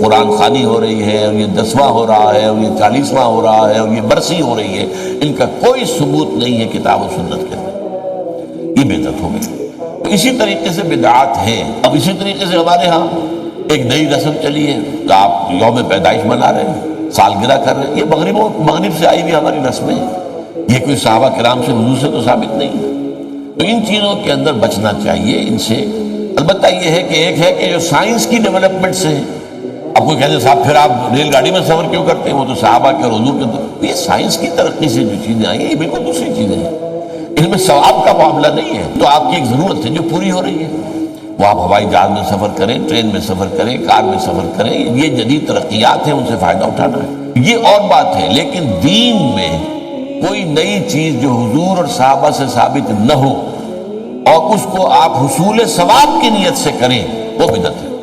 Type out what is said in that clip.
قرآن خوانی ہو رہی ہے، اور یہ 10واں ہو رہا ہے، اور یہ 40واں ہو رہا ہے، اور یہ برسی ہو رہی ہے، ان کا کوئی ثبوت نہیں ہے کتاب و سنت کے اندر، یہ بدعت ہو گئی۔ تو اسی طریقے سے بدعات ہیں۔ اب اسی طریقے سے ہمارے ہاں ایک نئی رسم چلی ہے کہ آپ یوم پیدائش منا رہے ہیں، سالگرہ کر رہے ہیں، یہ مغرب سے آئی ہوئی ہماری رسمیں ہیں، یہ کوئی صحابہ کرام سے حضور سے تو ثابت نہیں ہے۔ تو ان چیزوں کے اندر بچنا چاہیے ان سے۔ البتہ یہ ہے کہ ایک ہے کہ جو سائنس کی ڈیولپمنٹ سے، اب کوئی کہتے ہیں صاحب پھر آپ ریل گاڑی میں سفر کیوں کرتے ہیں، وہ تو صحابہ کے اور حضور کے، یہ سائنس کی ترقی سے جو چیزیں آئی ہیں یہ بالکل دوسری چیزیں ہیں، ان میں ثواب کا معاملہ نہیں ہے۔ تو آپ کی ایک ضرورت ہے جو پوری ہو رہی ہے، وہ آپ ہوائی جہاز میں سفر کریں، ٹرین میں سفر کریں، کار میں سفر کریں، یہ جدید ترقیات ہیں، ان سے فائدہ اٹھانا ہے، یہ اور بات ہے۔ لیکن دین میں کوئی نئی چیز جو حضور اور صحابہ سے ثابت نہ ہو اور اس کو آپ حصول ثواب کی نیت سے کریں، وہ بدعت ہے۔